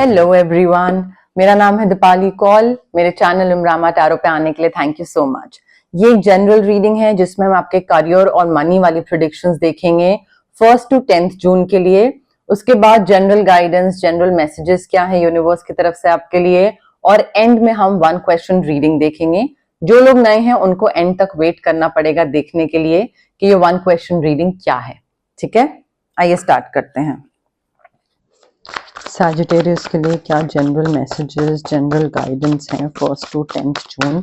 Hello everyone, मेरा नाम है दीपाली कौल। मेरे चैनल उमरामा टैरो पे आने के लिए थैंक यू सो मच। ये एक जनरल रीडिंग है जिसमें हम आपके करियर और मनी वाली प्रेडिक्शंस देखेंगे 1st to 10th जून के लिए। उसके बाद जनरल गाइडेंस, जनरल मैसेजेस क्या है यूनिवर्स की तरफ से आपके लिए, और एंड में हम 1 क्वेश्चन रीडिंग देखेंगे। जो लोग नए हैं उनको एंड तक वेट करना पड़ेगा देखने के लिए कि ये 1 क्वेश्चन रीडिंग क्या है। ठीक है, आइए स्टार्ट करते हैं। सैजिटेरियस के लिए क्या जनरल मैसेजेस, जनरल गाइडेंस हैं 1st to 10th June.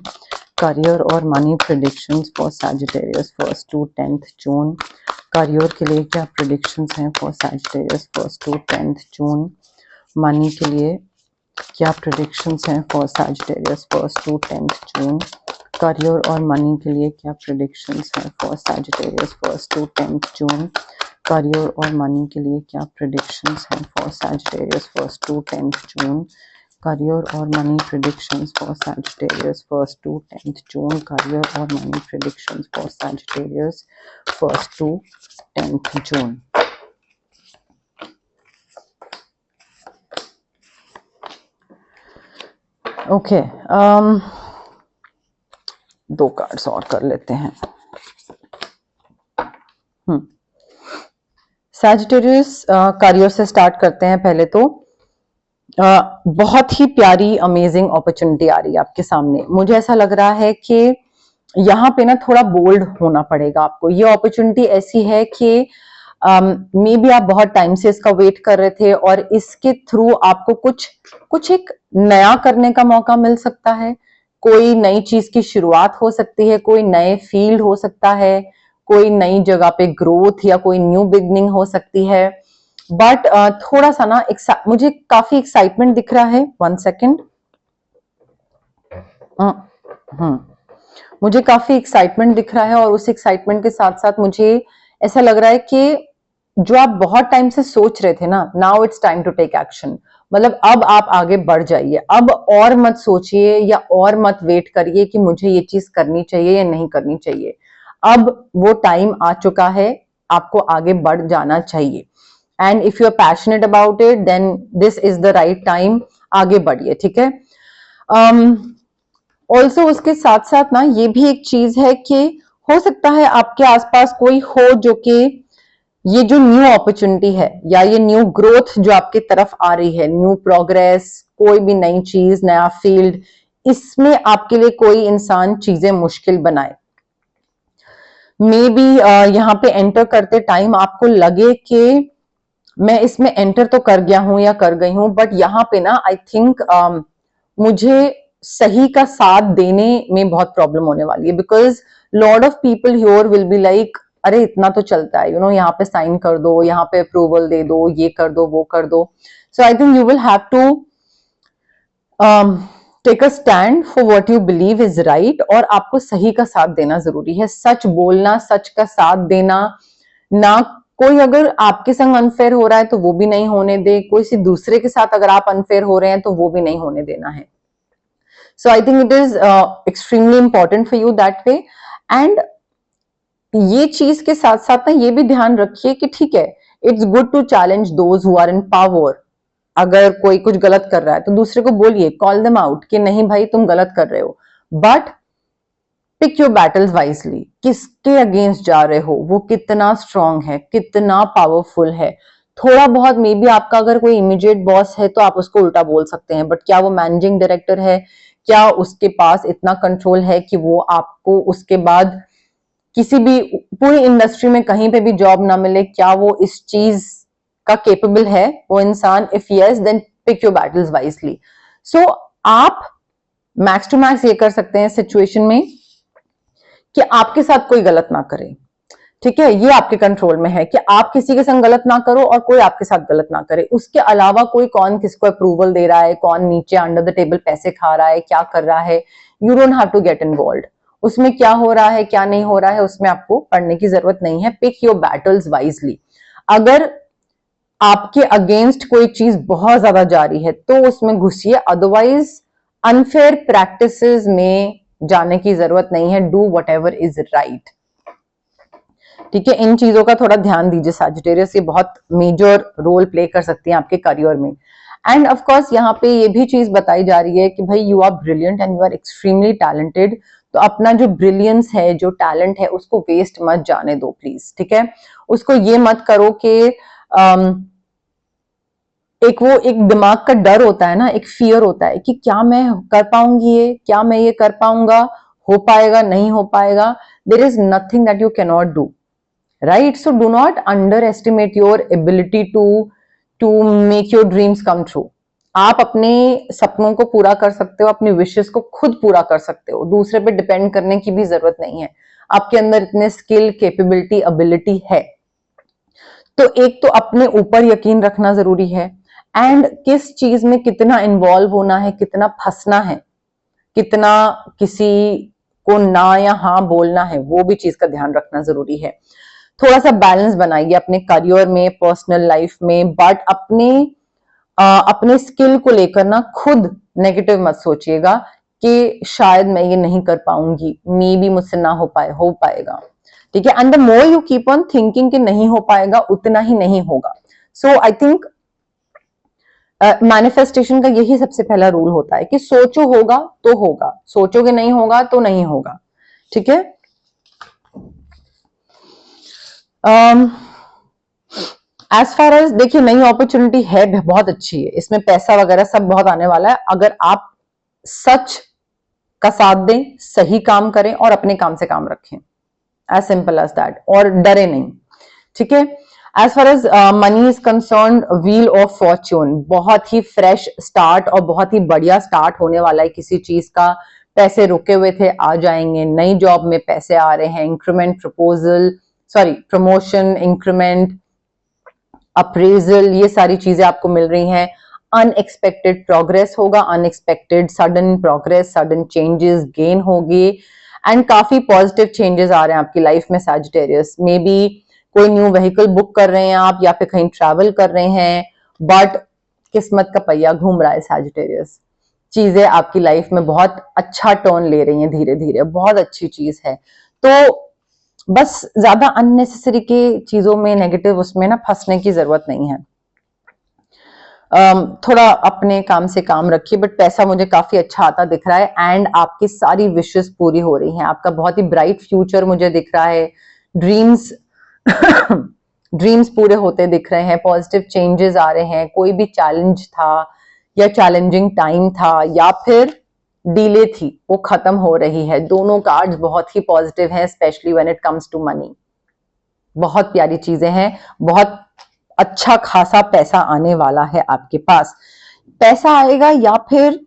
Career और money predictions for Sagittarius 1st to 10th June. Career के लिए क्या प्रेडिक्शंस हैं for Sagittarius 1st to 10th June. Money के लिए क्या प्रेडिक्शंस हैं for Sagittarius 1st to 10th June. Career और मनी के लिए क्या प्रेडिक्शंस हैं for Sagittarius 1st to 10th June. Career और मनी के लिए क्या प्रेडिक्शंस हैं for Sagittarius 1st to 10th June. Career और money predictions for Sagittarius 1st to 10th June. Career और money predictions for Sagittarius 1st to 10th June. Okay, 2 cards और कर लेते हैं। सैजिटेरियस करियर से स्टार्ट करते हैं। पहले तो बहुत ही प्यारी अमेजिंग अपॉर्चुनिटी आ रही है आपके सामने। मुझे ऐसा लग रहा है कि यहाँ पे ना थोड़ा बोल्ड होना पड़ेगा आपको। ये अपॉर्चुनिटी ऐसी है कि मे बी आप बहुत टाइम से इसका वेट कर रहे थे और इसके थ्रू आपको कुछ एक नया करने का मौका मिल सकता है। कोई नई चीज की शुरुआत हो सकती है, कोई नए फील्ड हो सकता है, कोई नई जगह पे ग्रोथ या कोई न्यू बिगनिंग हो सकती है। बट थोड़ा सा ना मुझे काफी एक्साइटमेंट दिख रहा है। 1 सेकेंड। मुझे काफी एक्साइटमेंट दिख रहा है और उस एक्साइटमेंट के साथ साथ मुझे ऐसा लग रहा है कि जो आप बहुत टाइम से सोच रहे थे ना, now it's time to take action. मतलब अब आप आगे बढ़ जाइए। अब और मत सोचिए या और मत वेट करिए कि मुझे ये चीज करनी चाहिए या नहीं करनी चाहिए। अब वो टाइम आ चुका है, आपको आगे बढ़ जाना चाहिए। And if you are passionate about it then this is the right time. आगे बढ़िए, ठीक है। ऑल्सो उसके साथ साथ ना ये भी एक चीज है कि हो सकता है आपके आसपास कोई हो जो कि ये जो न्यू अपॉर्चुनिटी है या ये न्यू ग्रोथ जो आपके तरफ आ रही है, न्यू प्रोग्रेस, कोई भी नई चीज, नया फील्ड, इसमें आपके लिए कोई इंसान चीजें मुश्किल बनाए। मे बी यहाँ पे एंटर करते टाइम आपको लगे कि मैं इसमें एंटर तो कर गया हूं या कर गई हूं, बट यहाँ पे ना आई थिंक मुझे सही का साथ देने में बहुत प्रॉब्लम होने वाली है। Because lot of people here will be like, अरे इतना तो चलता है, यहाँ पे साइन कर दो, यहाँ पे अप्रूवल दे दो, ये कर दो, वो कर दो। So I think you will have to take a stand for what you believe is right. और आपको सही का साथ देना जरूरी है, सच बोलना, सच का साथ देना ना। कोई अगर आपके संग अनफेयर हो रहा है तो वो भी नहीं होने दे, कोई सी दूसरे के साथ अगर आप अनफेयर हो रहे हैं तो वो भी नहीं होने देना है। So I think it is extremely important for you that way. And ये चीज के साथ साथ ना ये भी ध्यान रखिए कि ठीक है, it's good to challenge those who are in power. अगर कोई कुछ गलत कर रहा है तो दूसरे को बोलिए, कॉल देम आउट कि नहीं भाई तुम गलत कर रहे हो। But pick your battles wisely. किसके अगेंस्ट जा रहे हो, वो कितना स्ट्रांग है, कितना पावरफुल है। थोड़ा बहुत मे बी आपका अगर कोई इमीडिएट बॉस है तो आप उसको उल्टा बोल सकते हैं, बट क्या वो मैनेजिंग डायरेक्टर है? क्या उसके पास इतना कंट्रोल है कि वो आपको उसके बाद किसी भी पूरी इंडस्ट्री में कहीं पे भी जॉब ना मिले? क्या वो इस चीज का केपेबल है वो इंसान? If yes then pick your battles wisely. So आप मैक्स टू मैक्स ये कर सकते हैं सिचुएशन में कि आपके साथ कोई गलत ना करे। ठीक है, ये आपके कंट्रोल में है कि आप किसी के संग गलत ना करो और कोई आपके साथ गलत ना करे। उसके अलावा कोई कौन किसको अप्रूवल दे रहा है, कौन नीचे अंडर द टेबल पैसे खा रहा है, क्या कर रहा है, you don't have to get involve. उसमें क्या हो रहा है क्या नहीं हो रहा है उसमें आपको पढ़ने की जरूरत नहीं है। Pick your battles wisely. अगर आपके अगेंस्ट कोई चीज बहुत ज्यादा जारी है तो उसमें घुसिए, अदरवाइज अनफेयर प्रैक्टिसेस में जाने की जरूरत नहीं है। Do what ever is right. ठीक है, इन चीजों का थोड़ा ध्यान दीजिए सैजिटेरियस, ये बहुत मेजर रोल प्ले कर सकती हैं आपके करियर में। एंड ऑफ कोर्स यहाँ पे ये भी चीज बताई जा रही है कि भाई you are brilliant and you are extremely talented, तो अपना जो ब्रिलियंस है, जो टैलेंट है, उसको वेस्ट मत जाने दो प्लीज, ठीक है। उसको ये मत करो कि एक दिमाग का डर होता है ना, एक फियर होता है कि क्या मैं कर पाऊंगी ये, क्या मैं ये कर पाऊंगा, हो पाएगा नहीं हो पाएगा। There is nothing that you can not do, right? So do not underestimate your ability to make your dreams come true. आप अपने सपनों को पूरा कर सकते हो, अपनी विशेस को खुद पूरा कर सकते हो, दूसरे पे डिपेंड करने की भी जरूरत नहीं है। आपके अंदर इतने स्किल, कैपेबिलिटी, एबिलिटी है। तो एक तो अपने ऊपर यकीन रखना जरूरी है, एंड किस चीज में कितना इन्वॉल्व होना है, कितना फंसना है, कितना किसी को ना या हाँ बोलना है, वो भी चीज का ध्यान रखना जरूरी है। थोड़ा सा बैलेंस बनाइए अपने करियर में, पर्सनल लाइफ में, बट अपने स्किल को लेकर ना खुद नेगेटिव मत सोचिएगा कि शायद मैं ये नहीं कर पाऊंगी, मे बी मुझसे ना हो पाएगा, ठीक है। And the more you keep on thinking कि नहीं हो पाएगा, उतना ही नहीं होगा। सो आई थिंक मैनिफेस्टेशन का यही सबसे पहला रूल होता है कि सोचो होगा तो होगा, सोचोगे नहीं होगा तो नहीं होगा, ठीक है। एज फार एज देखिए, नई अपॉर्चुनिटी है, बहुत अच्छी है, इसमें पैसा वगैरह सब बहुत आने वाला है, अगर आप सच का साथ दें, सही काम करें और अपने काम से काम रखें, एज सिंपल एज दैट, और डरे नहीं, ठीक है। As far as money is concerned, wheel of fortune, बहुत ही फ्रेश स्टार्ट और बहुत ही बढ़िया स्टार्ट होने वाला है किसी चीज का। पैसे रुके हुए थे, आ जाएंगे, नई जॉब में पैसे आ रहे हैं, इंक्रीमेंट, प्रमोशन, इंक्रीमेंट, अप्रेजल, ये सारी चीजें आपको मिल रही हैं। अनएक्सपेक्टेड प्रोग्रेस होगा, unexpected sudden progress, sudden changes gain होगी, एंड काफी पॉजिटिव चेंजेस आ रहे हैं आपकी लाइफ में सैजिटेरियस। मे बी कोई न्यू व्हीकल बुक कर रहे हैं आप, या फिर कहीं ट्रैवल कर रहे हैं, बट किस्मत का पहिया घूम रहा है सैजिटेरियस। चीजें आपकी लाइफ में बहुत अच्छा टर्न ले रही हैं धीरे धीरे, बहुत अच्छी चीज है। तो बस ज्यादा अननेसेसरी के चीजों में, नेगेटिव उसमें ना फंसने की जरूरत नहीं है। थोड़ा अपने काम से काम रखिए, बट पैसा मुझे काफी अच्छा आता दिख रहा है, एंड आपकी सारी विशेस पूरी हो रही हैं, आपका बहुत ही ब्राइट फ्यूचर मुझे दिख रहा है, ड्रीम्स ड्रीम्स पूरे होते दिख रहे हैं, पॉजिटिव चेंजेस आ रहे हैं, कोई भी चैलेंज था या चैलेंजिंग टाइम था या फिर डिले थी, वो खत्म हो रही है। दोनों कार्ड्स बहुत ही पॉजिटिव हैं, specially when it comes to money. बहुत प्यारी चीजें हैं, बहुत अच्छा खासा पैसा आने वाला है आपके पास। पैसा आएगा या फिर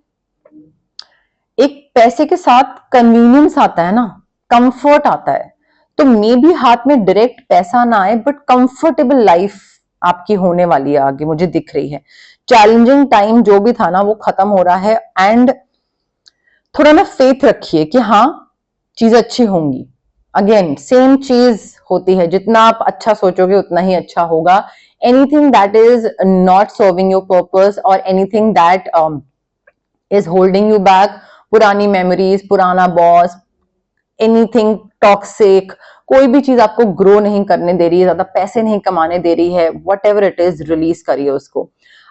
एक पैसे के साथ कन्वीनियंस आता है ना, कंफर्ट आता है, तो मे बी हाथ में डायरेक्ट पैसा ना आए, बट कंफर्टेबल लाइफ आपकी होने वाली है आगे, मुझे दिख रही है। चैलेंजिंग टाइम जो भी था ना, वो खत्म हो रहा है, एंड थोड़ा ना फेथ रखिए कि हाँ चीजें अच्छी होंगी। अगेन सेम चीज होती है, जितना आप अच्छा सोचोगे उतना ही अच्छा होगा। Anything that is not serving your purpose और anything that is holding you back, पुरानी मेमोरीज, पुराना बॉस, एनीथिंग टॉक्सिक, कोई भी चीज आपको ग्रो नहीं करने दे रही है, ज्यादा पैसे नहीं कमाने दे रही है, what ever it is, release करिए उसको।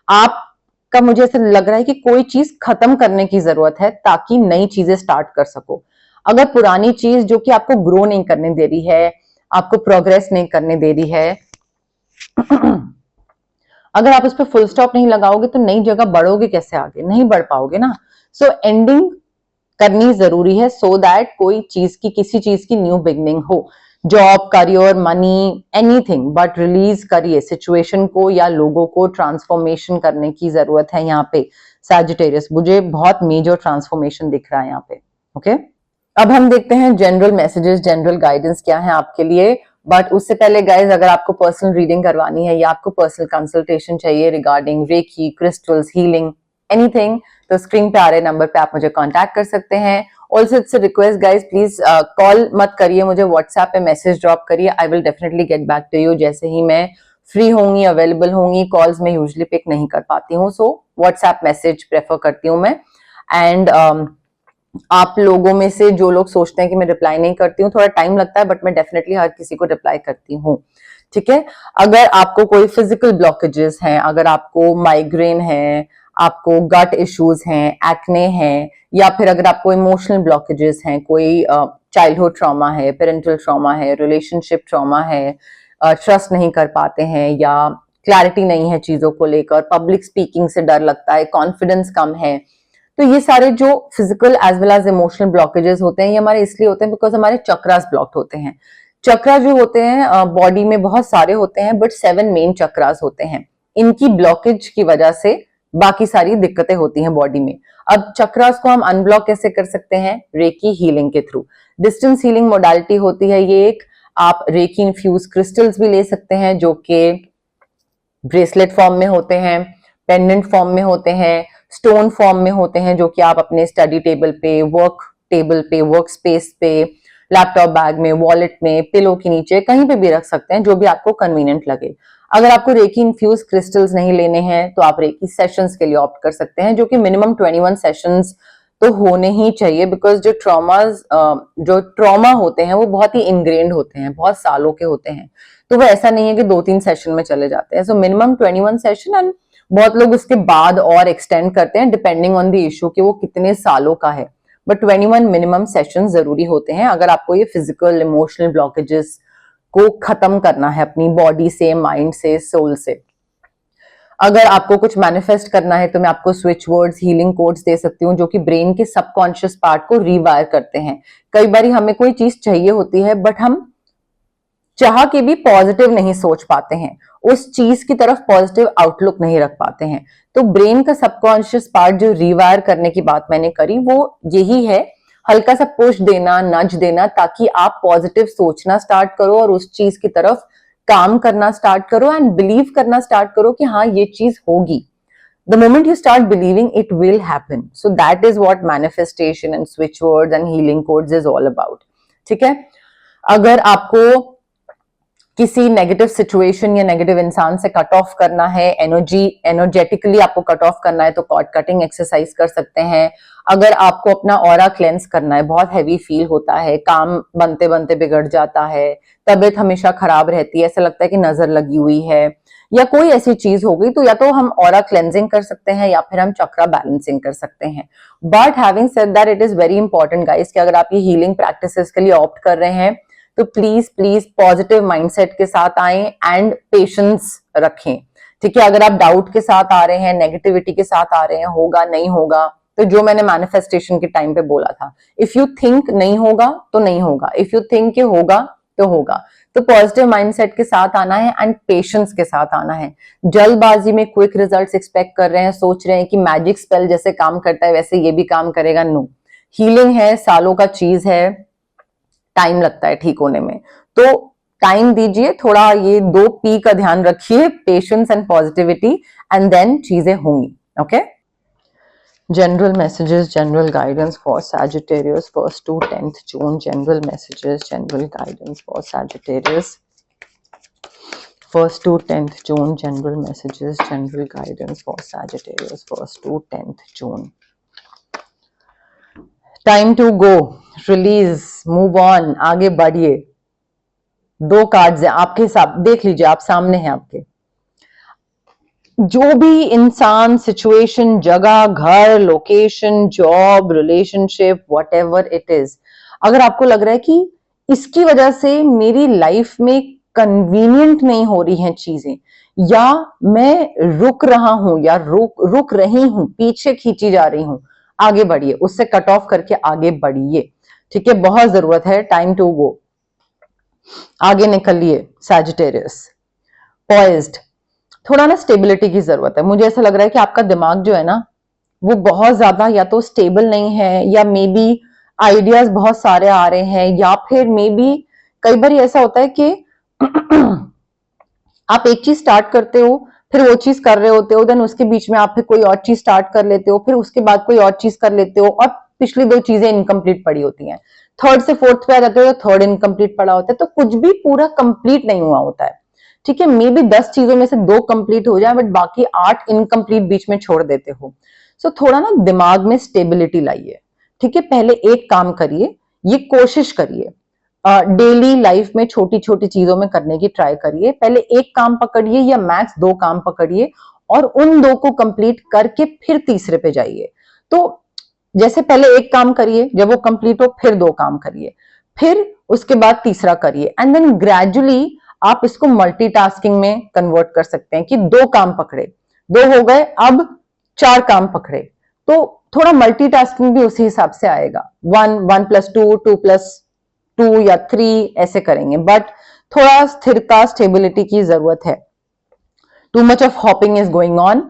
आपका मुझे ऐसा लग रहा है कि कोई चीज खत्म करने की जरूरत है ताकि नई चीजें स्टार्ट कर सको। अगर पुरानी चीज जो कि आपको ग्रो नहीं करने दे रही है, आपको प्रोग्रेस नहीं करने दे रही है, अगर आप उस पर फुल स्टॉप नहीं लगाओगे तो नई जगह बढ़ोगे कैसे आगे, नहीं बढ़ पाओगे ना। सो एंडिंग करनी जरूरी है, सो दैट कोई चीज की, किसी चीज की न्यू बिगनिंग हो। Job, career, money, anything, but release करिए सिचुएशन को या लोगों को, ट्रांसफॉर्मेशन करने की जरूरत है यहाँ पे सैजिटेरियस। मुझे बहुत मेजर ट्रांसफॉर्मेशन दिख रहा है यहाँ पे, ओके। अब हम देखते हैं जनरल मैसेजेस, जनरल गाइडेंस क्या है आपके लिए। बट उससे पहले गाइज, अगर आपको पर्सनल रीडिंग करवानी है या आपको पर्सनल कंसल्टेशन चाहिए regarding reiki, crystals, healing, anything, तो स्क्रीन पे आ रहे नंबर पे आप मुझे कांटेक्ट कर सकते हैं। Also it's a request guys, please call मत करिए मुझे, व्हाट्सएप पे मैसेज ड्रॉप करिए, I will definitely get back to you जैसे ही मैं फ्री होंगी, अवेलेबल होंगी। कॉल्स में यूजुअली पिक नहीं कर पाती हूँ, सो व्हाट्सएप मैसेज प्रेफर करती हूँ मैं। एंड आप लोगों में से जो लोग सोचते हैं कि मैं रिप्लाई नहीं करती हूँ, थोड़ा टाइम लगता है, बट मैं डेफिनेटली हर किसी को रिप्लाई करती हूँ, ठीक है। अगर आपको कोई फिजिकल ब्लॉकेजेस हैं, अगर आपको माइग्रेन है, आपको गट इश्यूज हैं, एक्ने हैं, या फिर अगर आपको इमोशनल ब्लॉकेजेस हैं, कोई चाइल्डहुड ट्रॉमा है, पेरेंटल ट्रॉमा है, रिलेशनशिप ट्रॉमा है, ट्रस्ट नहीं कर पाते हैं, या क्लैरिटी नहीं है चीजों को लेकर, पब्लिक स्पीकिंग से डर लगता है, कॉन्फिडेंस कम है, तो ये सारे जो physical as well as emotional blockages होते हैं, ये हमारे इसलिए होते हैं बिकॉज हमारे चक्रास ब्लॉक्ड होते हैं। चक्रा जो होते हैं बॉडी में बहुत सारे होते हैं, बट 7 मेन चक्रास होते हैं। इनकी ब्लॉकेज की वजह से बाकी सारी दिक्कतें होती हैं बॉडी में। अब चक्रास को हम अनब्लॉक कैसे कर सकते हैं? रेकी हीलिंग के थ्रू। डिस्टेंस हीलिंग मोडालिटी होती है ये एक। आप रेकी इन्फ्यूज क्रिस्टल्स भी ले सकते हैं जो कि ब्रेसलेट फॉर्म में होते हैं, पेंडेंट फॉर्म में होते हैं, स्टोन फॉर्म में होते हैं, जो कि आप अपने स्टडी टेबल पे, वर्क टेबल पे, वर्क स्पेस पे, लैपटॉप बैग में, वॉलेट में, पिलो के नीचे, कहीं पे भी रख सकते हैं, जो भी आपको कन्वीनियंट लगे। अगर आपको रेकी इन्फ्यूज क्रिस्टल्स नहीं लेने हैं तो आप रेकी सेशंस के लिए ऑप्ट कर सकते हैं, जो कि मिनिमम 21 सेशंस तो होने ही चाहिए, बिकॉज जो ट्रॉमा होते हैं वो बहुत ही इनग्रेन्ड होते हैं, बहुत सालों के होते हैं, तो वो ऐसा नहीं है कि 2-3 सेशन में चले जाते हैं। सो मिनिमम 21 सेशन, एंड बहुत लोग उसके बाद और एक्सटेंड करते हैं डिपेंडिंग ऑन द इशू कि वो कितने सालों का है, बट 21 मिनिमम सेशन जरूरी होते हैं अगर आपको ये फिजिकल इमोशनल ब्लॉकेजेस को खत्म करना है अपनी बॉडी से, माइंड से, सोल से। अगर आपको कुछ मैनिफेस्ट करना है तो मैं आपको स्विच वर्ड्स, हीलिंग कोड्स दे सकती हूँ, जो कि ब्रेन के सबकॉन्शियस पार्ट को रीवायर करते हैं। कई बार हमें कोई चीज चाहिए होती है, बट हम चाह के भी पॉजिटिव नहीं सोच पाते हैं, उस चीज की तरफ पॉजिटिव आउटलुक नहीं रख पाते हैं। तो ब्रेन का सबकॉन्शियस पार्ट जो रीवायर करने की बात मैंने करी, वो यही है, हल्का सा पुश देना, नज देना, ताकि आप पॉजिटिव सोचना स्टार्ट करो और उस चीज की तरफ काम करना स्टार्ट करो एंड बिलीव करना स्टार्ट करो कि हाँ ये चीज होगी। The moment you start believing, it will happen. So that is what manifestation and switch words and healing codes is all about. ठीक है? अगर आपको किसी नेगेटिव सिचुएशन या नेगेटिव इंसान से कट ऑफ करना है, एनर्जेटिकली आपको कट ऑफ करना है, तो कॉर्ड कटिंग एक्सरसाइज कर सकते हैं। अगर आपको अपना ऑरा क्लेंस करना है, बहुत हैवी फील होता है, काम बनते बनते बिगड़ जाता है, तबीयत हमेशा खराब रहती है, ऐसा लगता है कि नजर लगी हुई है, या कोई ऐसी चीज हो गई, तो या तो हम ऑरा क्लेंजिंग कर सकते हैं या फिर हम चक्रा बैलेंसिंग कर सकते हैं। But having said that, it is very important guys कि अगर आप ये हीलिंग प्रैक्टिसेस के लिए ऑप्ट कर रहे हैं तो प्लीज प्लीज पॉजिटिव माइंडसेट के साथ आएं एंड पेशेंस रखें। ठीक है? अगर आप डाउट के साथ आ रहे हैं, नेगेटिविटी के साथ आ रहे हैं, होगा नहीं होगा, तो जो मैंने मैनिफेस्टेशन के टाइम पे बोला था, इफ यू थिंक नहीं होगा तो नहीं होगा, इफ यू थिंक होगा तो होगा। तो पॉजिटिव माइंडसेट के साथ आना है एंड पेशेंस के साथ आना है। जल्दबाजी में क्विक रिजल्ट्स एक्सपेक्ट कर रहे हैं, सोच रहे हैं कि मैजिक स्पेल जैसे काम करता है वैसे ये भी काम करेगा, नो। हीलिंग है, सालों का चीज है, टाइम लगता है ठीक होने में, तो टाइम दीजिए थोड़ा, ये 2 P का ध्यान रखिए, patience and positivity, and then चीजें होंगी। Okay? General messages, general guidance for Sagittarius, 1st to 10th June. General messages, general guidance for Sagittarius, 1st to 10th June. General messages, general guidance for Sagittarius, 1st to 10th June. Time to go, release, move on, आगे बढ़िए। 2 cards हैं आपके साथ, देख लीजिए, आप सामने हैं आपके। जो भी इंसान, सिचुएशन, जगह, घर, location, job, relationship, whatever it is, अगर आपको लग रहा है कि इसकी वजह से मेरी लाइफ में कन्वीनियंट नहीं हो रही हैं चीजें, या मैं रुक रहा हूं या रुक रही हूं, पीछे खींची जा रही हूं, आगे बढ़िए, उससे कट ऑफ करके आगे बढ़िए। ठीक है? बहुत जरूरत है, टाइम टू गो, आगे निकलिए सैजिटेरियस। पॉइज्ड, थोड़ा ना स्टेबिलिटी की जरूरत है। मुझे ऐसा लग रहा है कि आपका दिमाग जो है ना, वो बहुत ज्यादा या तो स्टेबल नहीं है, या मे बी आइडियाज बहुत सारे आ रहे हैं, या फिर मे बी कई बार ऐसा होता है कि आप एक चीज स्टार्ट करते हो, फिर वो चीज कर रहे होते हो, देन उसके बीच में आप फिर कोई और चीज स्टार्ट कर लेते हो, फिर उसके बाद कोई और चीज कर लेते हो, और पिछली 2 चीजें इनकम्प्लीट पड़ी होती हैं। 3rd से 4th पे आ जाते हो, 3rd इनकम्प्लीट पड़ा होता है, तो कुछ भी पूरा कंप्लीट नहीं हुआ होता है। ठीक है? मे बी 10 चीजों में से 2 कंप्लीट हो जाए, बट बाकी 8 इनकम्प्लीट बीच में छोड़ देते हो। सो थोड़ा ना दिमाग में स्टेबिलिटी लाइए। ठीक है? पहले एक काम करिए, ये कोशिश करिए, डेली लाइफ में छोटी छोटी चीजों में करने की ट्राई करिए। पहले एक काम पकड़िए या मैक्स 2 काम पकड़िए, और उन 2 को कंप्लीट करके फिर तीसरे पे जाइए। तो जैसे पहले एक काम करिए, जब वो कंप्लीट हो फिर 2 काम करिए, फिर उसके बाद तीसरा करिए, एंड देन ग्रेजुअली आप इसको मल्टीटास्किंग में कन्वर्ट कर सकते हैं कि 2 काम पकड़े, 2 हो गए, अब 4 काम पकड़े। तो थोड़ा मल्टीटास्किंग भी उसी हिसाब से आएगा, 1 + 2, 2 + 2 या 3 ऐसे करेंगे, बट थोड़ा स्थिरता, स्टेबिलिटी की जरूरत है। Too much of hopping is going on,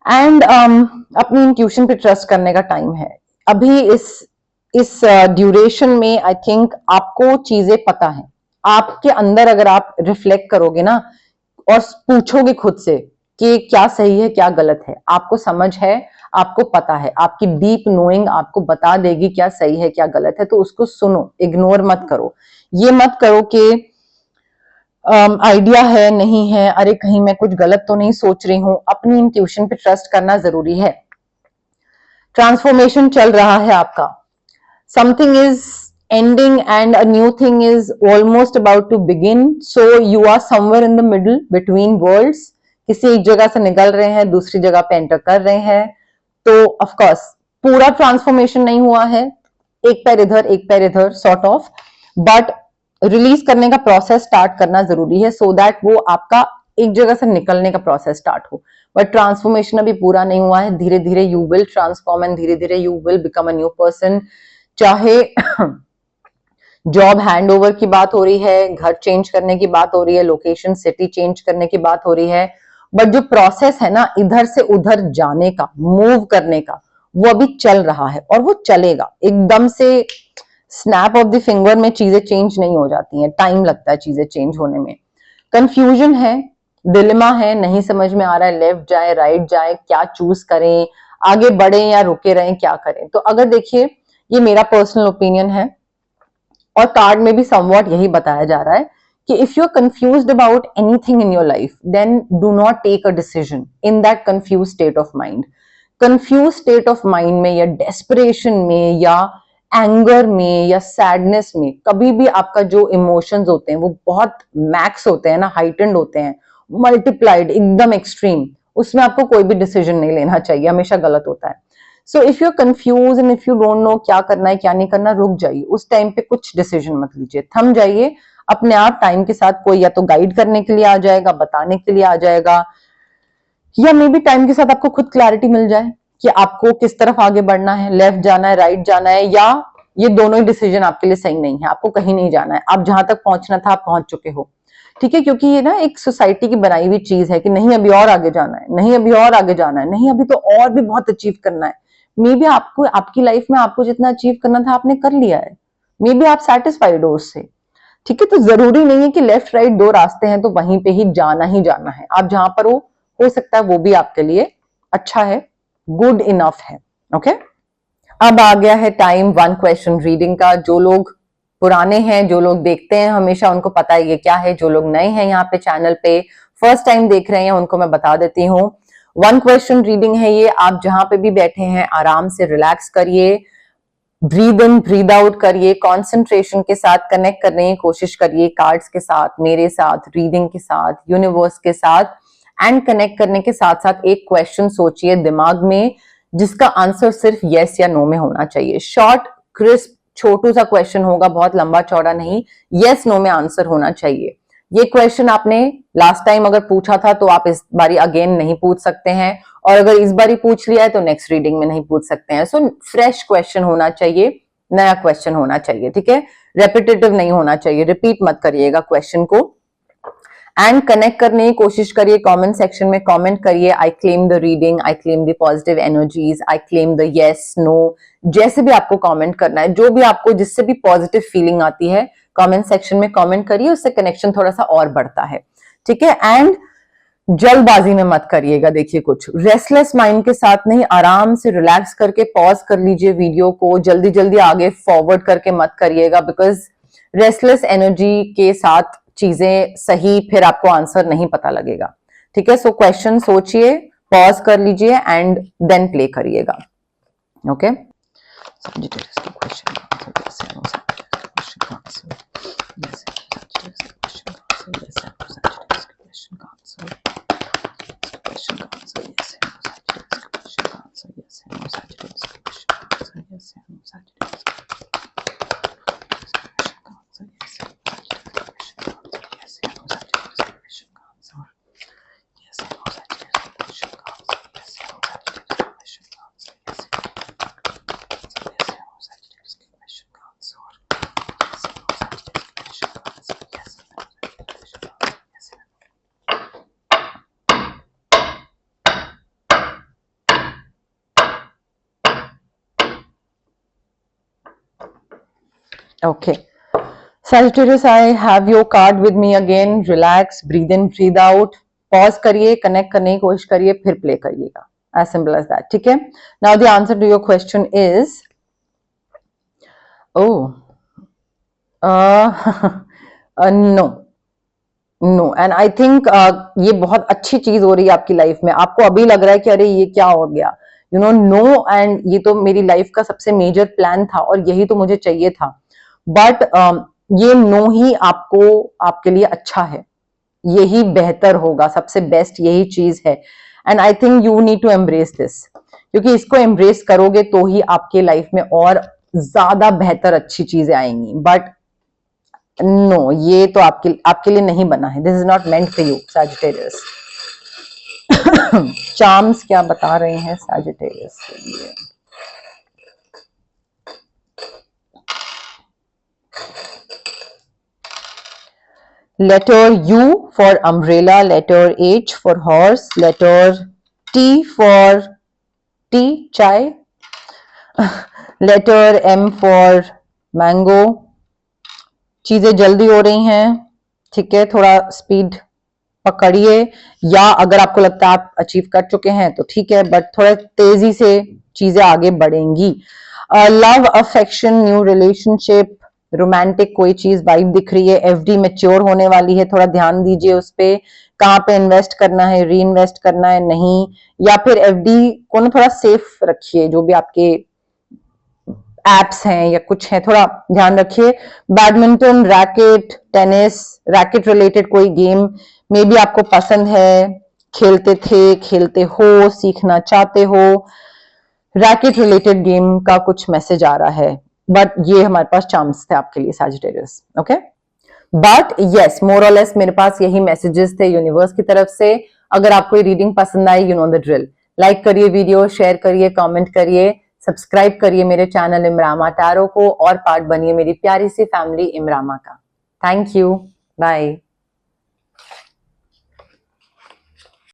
and अपनी इंट्यूशन पे ट्रस्ट करने का टाइम है अभी। इस ड्यूरेशन में आई थिंक आपको चीजें पता है, आपके अंदर अगर आप रिफ्लेक्ट करोगे ना और पूछोगे खुद से कि क्या सही है क्या गलत है, आपको समझ है, आपको पता है, आपकी डीप नोइंग आपको बता देगी क्या सही है क्या गलत है। तो उसको सुनो, इग्नोर मत करो। ये मत करो कि आइडिया है नहीं है, अरे कहीं मैं कुछ गलत तो नहीं सोच रही हूं। अपनी इंट्यूशन पे ट्रस्ट करना जरूरी है। ट्रांसफॉर्मेशन चल रहा है आपका, something is ending and a new thing is almost about to begin, so you are somewhere in the middle between worlds। किसी एक जगह से निकल रहे हैं, दूसरी जगह पे एंटर कर रहे हैं। तो ऑफ कोर्स पूरा ट्रांसफॉर्मेशन नहीं हुआ है, एक पैर इधर एक पैर इधर सॉर्ट ऑफ, बट रिलीज करने का प्रोसेस स्टार्ट करना जरूरी है, सो दैट वो आपका एक जगह से निकलने का प्रोसेस स्टार्ट हो। बट ट्रांसफॉर्मेशन अभी पूरा नहीं हुआ है, धीरे धीरे यू विल ट्रांसफॉर्म एंड धीरे धीरे you will become a new person. चाहे जॉब हैंडओवर की बात हो रही है, घर चेंज करने की बात हो रही है, लोकेशन सिटी चेंज करने की बात हो रही है, बट जो प्रोसेस है ना इधर से उधर जाने का, मूव करने का, वो अभी चल रहा है और वो चलेगा। एकदम से स्नैप ऑफ द फिंगर में चीजें चेंज नहीं हो जाती हैं, टाइम लगता है चीजें चेंज होने में। कंफ्यूजन है, डिलेमा है, नहीं समझ में आ रहा है लेफ्ट जाए राइट जाए, क्या चूज करें, आगे बढ़े या रुके रहें, क्या करें। तो अगर देखिए, ये मेरा पर्सनल ओपिनियन है और कार्ड में भी समवॉट यही बताया जा रहा है कि if you are confused about anything in your life, then do not take a decision in that confuse state of mind. Confuse state of mind में या डेस्परेशन में या एंगर में या सैडनेस में कभी भी आपका जो इमोशंस होते हैं वो बहुत मैक्स होते हैं ना, हाइटेंड होते हैं, मल्टीप्लाइड, एकदम एक्सट्रीम, उसमें आपको कोई भी डिसीजन नहीं लेना चाहिए, हमेशा गलत होता है। So if you are confuse and if you don't know क्या करना है क्या नहीं करना, रुक जाइए, उस टाइम पे कुछ डिसीजन मत लीजिए, थम जाइए। अपने आप टाइम के साथ कोई या तो गाइड करने के लिए आ जाएगा, बताने के लिए आ जाएगा, या मे बी टाइम के साथ आपको खुद क्लैरिटी मिल जाए कि आपको किस तरफ आगे बढ़ना है, लेफ्ट जाना है राइट जाना है, या ये दोनों ही डिसीजन आपके लिए सही नहीं है, आपको कहीं नहीं जाना है, आप जहां तक पहुंचना था आप पहुंच चुके हो। ठीक है, क्योंकि ये ना एक सोसाइटी की बनाई हुई चीज है कि नहीं अभी और आगे जाना है, नहीं अभी और आगे जाना है, नहीं अभी तो और भी बहुत अचीव करना है। मे बी आपको आपकी लाइफ में आपको जितना अचीव करना था आपने कर लिया है, मे बी आप सेटिस्फाइड हो उससे। ठीक है, तो जरूरी नहीं है कि लेफ्ट राइट 2 रास्ते हैं तो वहीं पे ही जाना है। आप जहां पर हो सकता है वो भी आपके लिए अच्छा है, गुड इनफ है। ओके, अब आ गया है टाइम 1 क्वेश्चन रीडिंग का। जो लोग पुराने हैं, जो लोग देखते हैं हमेशा, उनको पता है ये क्या है। जो लोग नए हैं यहाँ पे चैनल पे, फर्स्ट टाइम देख रहे हैं, उनको मैं बता देती हूँ। 1 क्वेश्चन रीडिंग है ये। आप जहां पे भी बैठे हैं आराम से रिलैक्स करिए, ब्रीद इन ब्रीद आउट करिए, कॉन्सेंट्रेशन के साथ कनेक्ट करने की कोशिश करिए, कार्ड्स के साथ, मेरे साथ, रीडिंग के साथ, यूनिवर्स के साथ, एंड कनेक्ट करने के साथ साथ एक क्वेश्चन सोचिए दिमाग में जिसका आंसर सिर्फ यस या नो में होना चाहिए। शॉर्ट, क्रिस्प, छोटू सा क्वेश्चन होगा, बहुत लंबा चौड़ा नहीं, यस नो में आंसर होना चाहिए। ये क्वेश्चन आपने लास्ट टाइम अगर पूछा था तो आप इस बारी अगेन नहीं पूछ सकते हैं, और अगर इस बारी पूछ लिया है तो नेक्स्ट रीडिंग में नहीं पूछ सकते हैं। सो फ्रेश क्वेश्चन होना चाहिए, नया क्वेश्चन होना चाहिए, ठीक है, रेपिटेटिव नहीं होना चाहिए, रिपीट मत करिएगा क्वेश्चन को। एंड कनेक्ट करने की कोशिश करिए, कमेंट सेक्शन में कमेंट करिए, I claim the reading, I claim the positive energies, I claim the yes no, जैसे भी आपको कमेंट करना है, जो भी आपको जिससे भी पॉजिटिव फीलिंग आती है कमेंट सेक्शन में कमेंट करिए, उससे कनेक्शन थोड़ा सा और बढ़ता है। ठीक है, एंड जल्दबाजी में मत करिएगा। देखिए, कुछ रेस्टलेस माइंड के साथ नहीं, आराम से रिलैक्स करके पॉज कर लीजिए वीडियो को, जल्दी जल्दी आगे फॉरवर्ड करके मत करिएगा, बिकॉज रेस्टलेस एनर्जी के साथ चीजें सही फिर आपको आंसर नहीं पता लगेगा। ठीक है, सो क्वेश्चन सोचिए, पॉज कर लीजिए एंड देन प्ले करिएगा। Okay, Okay. Sagittarius, I have your card with me again. Relax, breathe in, breathe out. Pause करिए, connect करने की कोशिश करिए, फिर play करिएगा. As simple as that. ठीक है? Now the answer to your question is, oh, no. No and I think ये बहुत अच्छी चीज हो रही है आपकी लाइफ में. आपको अभी लग रहा है कि अरे ये क्या हो गया, यू नो, नो, एंड ये तो मेरी लाइफ का सबसे मेजर प्लान था और यही तो मुझे चाहिए था. बट ये नो ही आपको, आपके लिए अच्छा है, यही बेहतर होगा, सबसे बेस्ट यही चीज है. And I think you need to embrace this, क्योंकि इसको एम्ब्रेस करोगे तो ही आपके लाइफ में और ज्यादा बेहतर अच्छी चीजें आएंगी. बट नो, ये तो आपके लिए नहीं बना है. This is not meant for you Sagittarius. Charms क्या बता रहे हैं सैजिटेरियस के लिए? Letter U for umbrella, letter H for horse, letter T for tea, chai, letter M for mango. चीजें जल्दी हो रही हैं, ठीक है, थोड़ा स्पीड पकड़िए, या अगर आपको लगता है आप अचीव कर चुके हैं तो ठीक है, बट थोड़ा तेजी से चीजें आगे बढ़ेंगी. Love, affection, new relationship, romantic कोई चीज वाइब दिख रही है. एफडी मैच्योर होने वाली है, थोड़ा ध्यान दीजिए उस पे, कहाँ पे इन्वेस्ट करना है, री इन्वेस्ट करना है नहीं, या फिर एफडी को ना थोड़ा सेफ रखिए. जो भी आपके एप्स हैं या कुछ है, थोड़ा ध्यान रखिए. Badminton, racket, tennis, racket related कोई गेम मे बी आपको पसंद है, खेलते थे, खेलते हो, सीखना चाहते हो, रैकेट रिलेटेड गेम का कुछ मैसेज आ रहा है. बट ये हमारे पास चांस थे आपके लिए सैजिटेरियस. ओके, बट यस, मोर और लेस मेरे पास यही मैसेजेस थे यूनिवर्स की तरफ से. अगर आपको ये रीडिंग पसंद आई, you know the drill. Like करिए वीडियो, शेयर करिए, कमेंट करिए, सब्सक्राइब करिए मेरे चैनल इमरामा टैरो को और पार्ट बनिए मेरी प्यारी सी फैमिली इमरामा का. Thank you, bye.